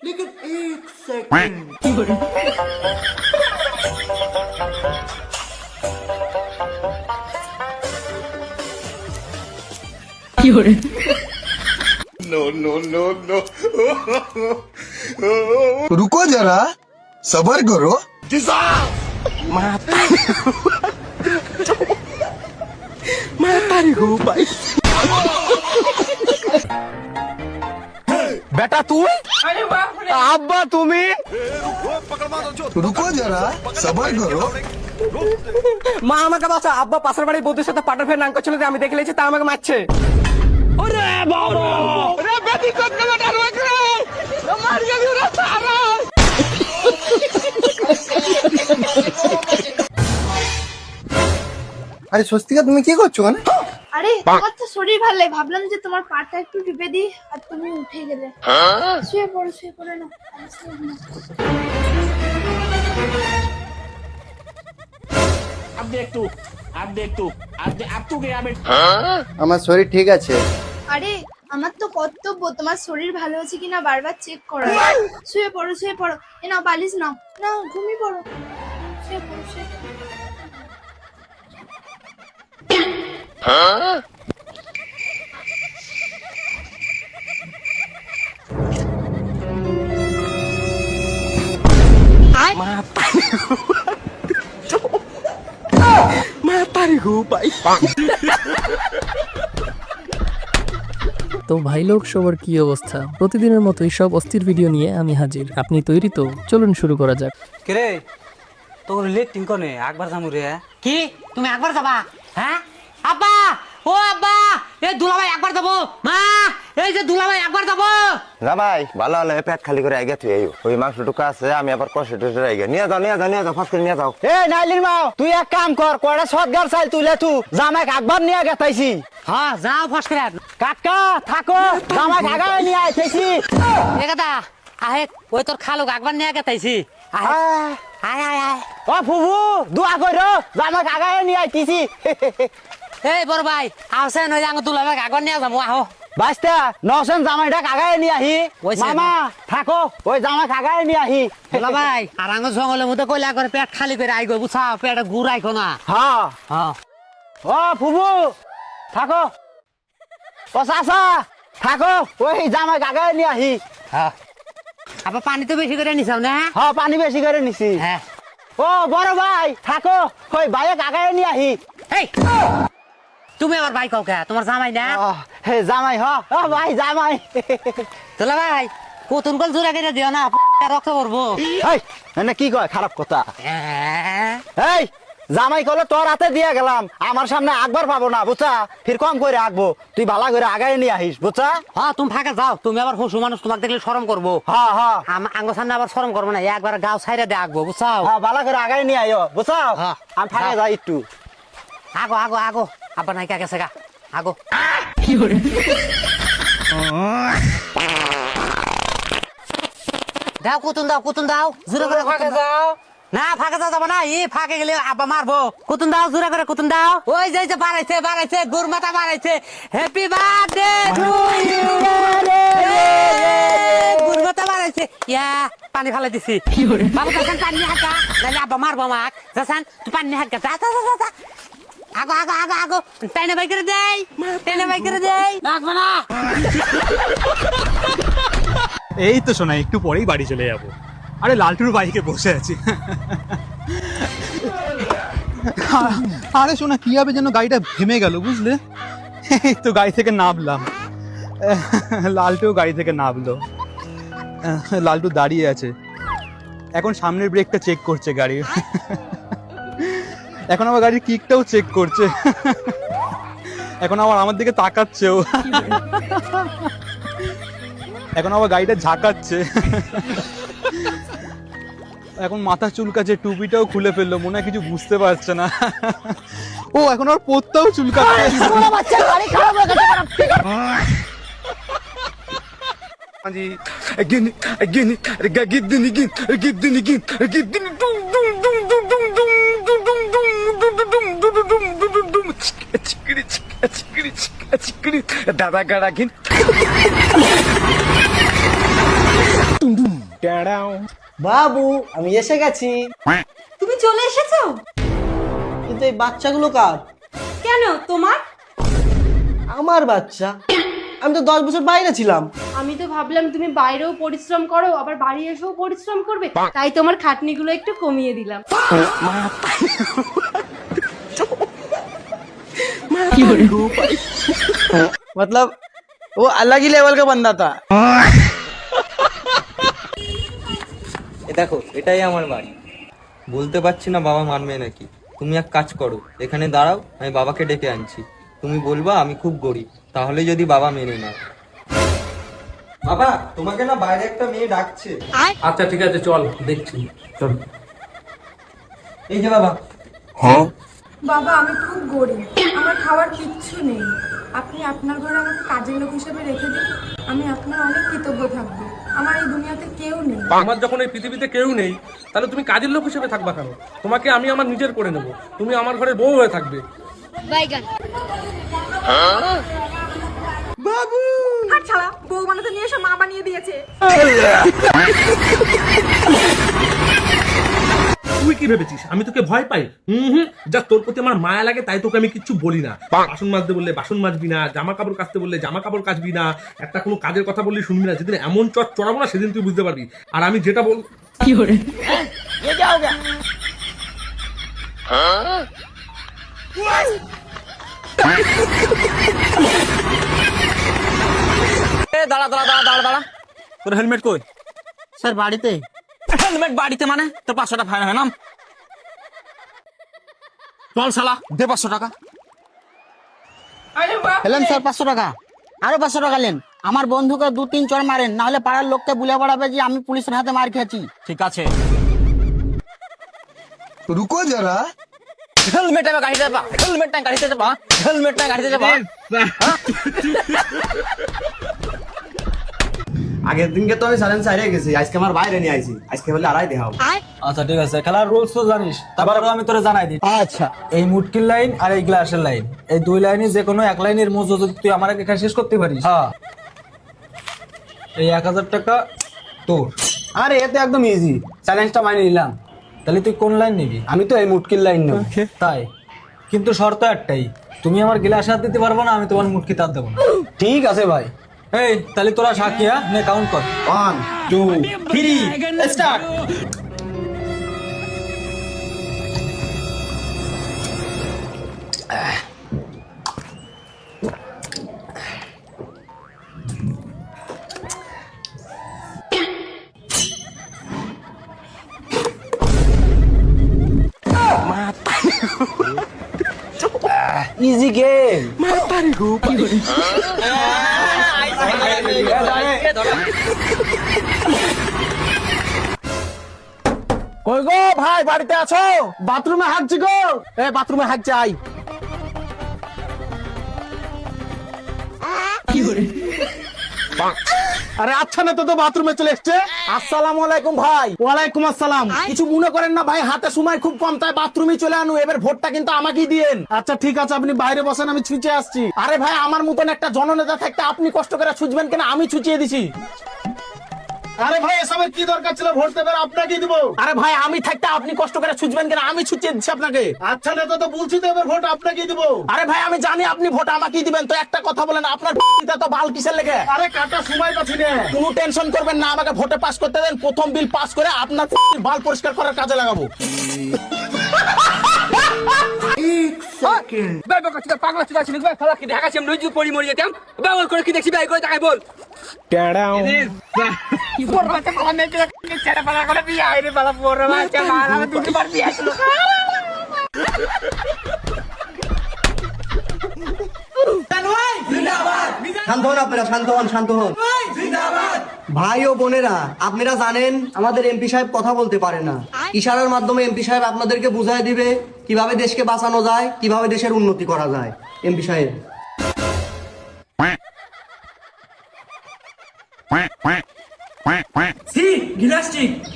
लेकिन एक second no no no no रुको जरा सबर करो। বেটা তুই আব্বা তুমি रुको जरा सबर करो। মা আমাকে বাঁচা আব্বা পাশের বাড়ির বন্ধুর সাথে পাটার ফের নাম করছিল যে আমি দেখে লেছি তা আমাকে মারছে ওরে বাবা ওরে বেটি কত বেটা রোজ রে মার গেলি ওরে সারা আরে স্বস্তিকা তুমি কি করছো মানে? আরে তোমার তো শরীর ভালো লাগে, ভাবলাম যে তোমার পাটা একটু টিপে দিই আর তুমি উঠে গেলে। শুয়ে পড়ো না। আমার শরীর ঠিক আছে। আরে আমার তো কর্তব্য তোমার শরীর ভালো আছে কিনা বারবার চেক করা। শুয়ে পড়ো। এ নাও বালিশ নাও, ঘুমিয়ে পড়ো। শুয়ে পড়ো। তো ভাই লোক সবার কি অবস্থা? প্রতিদিনের মতো সব অস্থির ভিডিও নিয়ে আমি হাজির। আপনি তৈরি তো? চলুন শুরু করা যাক। কেরে তোর লেটিং কোনে একবার যামু রে কি তুমি একবার যাবা হ্যাঁ আব্বা ও আব্বা এই দুলাভাই একবার যাব মা এই যে দুলাভাই একবার যাব জামাই ভালো হলে পেট খালি করে আইগা তুই ওই মাংসটুকু আছে আমি আবার কষে টসে আইগা নিয়ে যাও ফাঁস করে নিয়ে যাও। এই নাইলির মা তুই এক কাম কর কয়টা সদগার চাই তুই লেতু জামাই একবার নিয়ে গেতাইছি হ্যাঁ যাও ফাঁস করে কাকা থাকো জামাই আগায় নিয়ে আইতাইছি এ কথা আহে ওই তোর খালু একবার নিয়ে গেতাইছি আহে আয় ও ফুবু দোয়া কইরো জামাই আগায় নিয়ে আইতাইছি এই বড় ভাই આવશે নই আঙ্গ দুলাভাই আগর নিয়ে যাবো আহো বাস্তা নসেন জামাইটা কাগায় নিয়ে আহি মামা থাকো ওই জামাই কাগায় নিয়ে আহি দুলাভাই আর আঙ্গ জঙ্গলের মধ্যে কইলা করে পেট খালি করে আইগো বুঝা পেট গুড়াইকো না হ্যাঁ ও ফুবু থাকো ও চাচা থাকো ওই জামাই কাগায় নিয়ে আহি হ্যাঁ আবার পানি তো বেশি করে নিছাও না হ্যাঁ পানি বেশি করে নিছি হ্যাঁ ও বড় ভাই থাকো ওই ভাইয়া কাগায় নিয়ে আহি এই তুমি আমার ভাই কাউকে তোমার জামাই না হে জামাই ভাই জামাই তোলা ভাই কতন কল জোড়া কেটে দিও না রক্ত পড়বো না কি কয় খারাপ কথা এই জামাই কলে তোর হাতে দিয়ে গেলাম আমার সামনে আকবার পাবো না বুঝছা ফির কম করে আঁকবো তুই ভালো করে আগায় নিয়ে আহিস বুঝছা হ্যাঁ তুমি ফাঁকা যাও তুমি আবার হসু মানুষ তোমাকে দেখলে শরম করবো হ্যাঁ আঙ্গ সামনে আবার শরম করবো না একবার গাও ছাইরে দিয়ে আঁকবো বুঝছাও হ্যাঁ ভালো করে আগায় নিয়ে আইও বুঝছাও আমি ফাঁকা যাই একটু আগো আব্বা নাই কা গেছে গা আগো দাও কুতুন দাও জোরে করে ফাঁকা যাও না ফাঁকা যাবো না ফাঁকে গেলে আব্বা মারবো কুতুন দাও জোরে করে কুতুন দাও ওই যে বাড়াইছে গুড় মাথা বাড়াইছে হ্যাপি বার্থডে টু ইউ গুড় মাথা বাড়াইছে ইয়া পানি ফেলে দিছি বাবু যাচ্ছেন পানি হাঁকা নাহলে আব্বা মারবো আমাক যাচ্ছেন তুই পানি হাঁকা যা আগো টাইনা বাই করে দেই লাগবে না এই তো শোনা একটু পরেই বাড়ি চলে যাব। আরে লালটুর বাইকে বসে আছি। আরে শোনা কি হবে যেন গাড়িটা থেমে গেল বুঝলে, এই তো গাড়ি থেকে নামলাম, লালটু গাড়ি থেকে নামলো, লালটু দাঁড়িয়ে আছে এখন সামনের ব্রেকটা চেক করছে গাড়ির, এখন আবার গাড়ির কিকটাও চেক করছে, এখন আবার আমার দিকে তাকাচ্ছেও, এখন আবার গাড়িটা ঝাঁকাচ্ছে, এখন মাথা চুলকাচ্ছে, টুপিটাও খুলে ফেললো, মনে হয় কিছু বুঝতে পারছে না, ও এখন আর পথটাও চুলকাচ্ছে। দাদা গাড়া বাবু আমি এসে গেছি। তুমি চলে এসেছো? কিন্তু এই বাচ্চাগুলো কার? কেন তোমার? আমার বাচ্চা। আমি তো 10 বছর বাইরে ছিলাম। আমি তো ভাবলাম তুমি বাইরেও পরিশ্রম করো আবার বাড়ি এসেও পরিশ্রম করবে, তাই তোমার খাটনিগুলো একটু কমিয়ে দিলাম। मतलब वो अलग ही लेवल का बंदा था। দেখো এটাই আমার বাড়ি। বলতে পারছি না বাবা মানবে নাকি। তুমি এক কাজ করো, এখানে দাঁড়াও, আমি বাবাকে ডেকে আনছি। তুমি বলবা আমি খুব গরিব, তাহলে যদি বাবা মেনে নেয়। বাবা তোমাকে না বাইরে একটা মেয়ে ডাকছে। আচ্ছা ঠিক আছে, চল দেখছি, চল। এই যে বাবা। বাবা আমি খুব গরিব, আমার খাওয়ার কিচ্ছু নেই, আপনি আপনার ঘরে আমাকে কাজের লোক হিসেবে রেখে দিন, আমি আপনার অনেক কৃতজ্ঞ থাকবো। আমার এই দুনিয়াতে কেউ নেই। আমার যখন এই পৃথিবীতে কেউ নেই, তাহলে তুমি কাজের লোক হিসেবে থাকবা কেন? তোমাকে আমি আমার নিজের করে নেব, তুমি আমার ঘরের বউ হয়ে থাকবে। আর ছাড়া বউ বানাতে নিয়ে এসে মা বানিয়ে দিয়েছে। তুই কি ভেবেছিস আমি তোকে ভয় পাই? যা তোর প্রতি আমার মায়া লাগে তাই তোকে আমি কিচ্ছু বলি না। বাসন মাজতে বললে বাসন মাজবি না, জামা কাপড় কাচতে বললে জামা কাপড় কাচবি না, একটা কোনো কাজের কথা বললে শুনবি না। যেদিন এমন চট চড়াবো না সেদিন তুই বুঝতে পারবি। আর আমি যেটা বল কি করে দাঁড়া দাঁড়া দাঁড়া দাঁড়া দাঁড়া, তোর হেলমেট কই? স্যার বাড়িতে। হেলমেট বাড়িতে মানে তোর 500 টাকা ফাইন হয় নাম। চল শালা দে 500 টাকা। হেলেন স্যার 500 টাকা। আরো 500 টাকা নেন। আমার বন্ধুকে 2-3 চড় মারেন, না হলে পাড়ার লোককে বুলে বেড়াবে যে আমি পুলিশের হাতে মার খেয়েছি। ঠিক আছে। रुको जरा। হেলমেট আমি গাড়িতে যাবা, হেলমেট টাই গাড়িতে যাবা, হেলমেট টাই গাড়িতে যাবা। আগের দিনকে তো আমি সাইলেন্স হারিয়ে গেছি, আজকে আমার বাইরে নিয়ে আইছি, আজকে বলে আড়াই দেখাও। আচ্ছা ঠিক আছে, খেলার রুলস তো জানিস, তারপরে আমি তোরে জানাই দিই। আচ্ছা এই মুটকির লাইন আর এই গ্লাসের লাইন, এই দুই লাইনে যে কোনো এক লাইনের মজুরি যদি তুই আমার এখানে শেষ করতে পারিস, হ্যাঁ এই 1000 টাকা তোর। আরে এতে একদম ইজি, চ্যালেঞ্জটা মাইনে নিলাম। তাহলে তুই কোন লাইন নিবি? আমি তো এই মুটকির লাইন নেব। তাই? কিন্তু শর্ত একটাই, তুমি আমার গিলাস হাত দিতে পারবো না, আমি তোমার মুটকি তার দেবো না। ঠিক আছে ভাই। এই তাহলে তোরা সাক্ষী, হ্যাঁ নে কাউন্ট কর। 1 2 3 স্টার্ট। Easy game. কই গো ভাই, বাড়িতে আছো? বাথরুমে হাঁকছি গো। এ বাথরুমে হাঁকছি, আই। আরে আচ্ছা না, তো বাথরুমে চলে এসছে। আসসালামু আলাইকুম ভাই। ওয়ালাইকুম আসসালাম। কিছু মনে করেন না ভাই, হাতে সময় খুব কম, তাই বাথরুমে চলে আনু। এবার ভোটটা কিন্তু আমাকেই দিয়েন। আচ্ছা ঠিক আছে, আপনি বাইরে বসেন, আমি ছুঁচে আসছি। আরে ভাই আমার মতন একটা জননেতা থাকতে আপনি কষ্ট করে ছুঁচবেন কেন? আমি ছুঁচিয়ে দিছি। আরে ভাই এসবের কি দরকার ছিল? ভোট দেবেন আপনাকেই দিব। আরে ভাই আমি থাকতে আপনি কষ্ট করে ছুঁচবেন কেন? আমি ছুঁচিয়ে দিচ্ছি আপনাকে। আচ্ছা নেতা তো বলছি তো, এবার ভোট আপনাকেই দিব। আরে ভাই আমি জানি আপনি ভোট আমাকেই দিবেন, তো একটা কথা বলেন, আপনার তো বাল কিসের লেগে? আরে কাটা সময় পাচ্ছি না। কোনো টেনশন করবেন না, আমাকে ভোটে পাস করতে দেন। প্রথম বিল পাস করে আপনার বাল পরিষ্কার করার কাজে লাগাবো। পাগলা চুদা ছিল খেলা কি ঢাকা আমি নজর পড়ি মরি যেতাম। ব্যবহার করে কি দেখছি ভাই করে তাকাই বল। শান্ত হন আপনারা, শান্ত হন, শান্ত হন। ভাই ও বোনেরা, আপনারা জানেন আমাদের এমপি সাহেব কথা বলতে পারে না। ইশারার মাধ্যমে এমপি সাহেব আপনাদেরকে বুঝাই দিবে কিভাবে দেশকে বাঁচানো যায়, কিভাবে দেশের উন্নতি করা যায়। এমপি সাহেব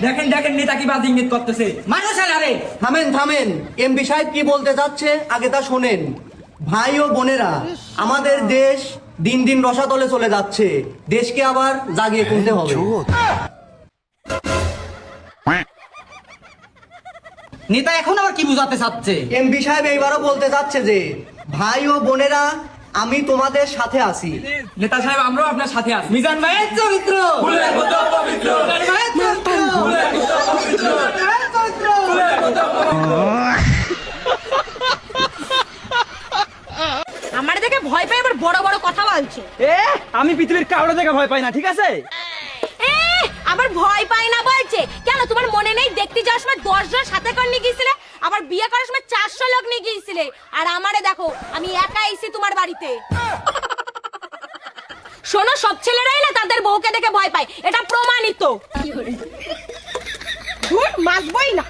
দেখেন দেখেন নেতা কি বাজ ইঙ্গিত করতেছে। মানুষ আরে থামেন থামেন, এমপি সাহেব কি বলতে যাচ্ছে আগে তা শোনেন। ভাই ও বোনেরা, আমাদের দেশ দিন দিন রসাতলে চলে যাচ্ছে, দেশকে আবার জাগিয়ে তুলতে হবে। নেতা এখন আবার কি বুঝাতে চাচ্ছে? এমপি সাহেব এইবারও বলতে চাচ্ছে যে ভাই ও বোনেরা আমি তোমাদের সাথে আছি। নেতা সাহেব আমরাও আপনার সাথে আছি। মিজান ভাইয়ের চরিত্র ফুলের মতো পবিত্র, মিজান ভাইয়ের চরিত্র ফুলের মতো পবিত্র, মিজান ভাইয়ের চরিত্র ফুলের মতো পবিত্র। আমার দেখে ভয় পাই আবার বড় বড় কথা বলছে। আমি পৃথিবীর কাউরে দেখে ভয় পাই না, ঠিক আছে? আবার ভয় পাই না বলছে কেন? তোমার মনে নেই দেখতে যাওয়ার সময় 10 জন সাথে করে নিয়ে গিয়েছিলে, আবার বিয়ে করার সময় 400 লোক নিয়ে গিয়েছিলে, আর আমারে দেখো আমি একা এসেছি তোমার বাড়িতে। শোনো, সব ছেলেরাই না তাদের বউকে দেখে ভয় পায়, এটা প্রমাণিত। ধুর, মাসবই না।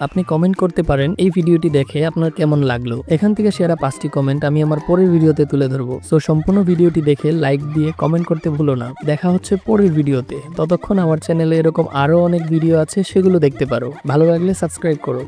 আপনি কমেন্ট করতে পারেন এই ভিডিওটি দেখে আপনার কেমন লাগলো। এখান থেকে সেরা 5টি কমেন্ট আমি আমার পরের ভিডিওতে তুলে ধরবো। সো সম্পূর্ণ ভিডিওটি দেখে লাইক দিয়ে কমেন্ট করতে ভুলো না। দেখা হচ্ছে পরের ভিডিওতে। ততক্ষণ আমার চ্যানেলে এরকম আরো অনেক ভিডিও আছে, সেগুলো দেখতে পারো। ভালো লাগলে সাবস্ক্রাইব করো।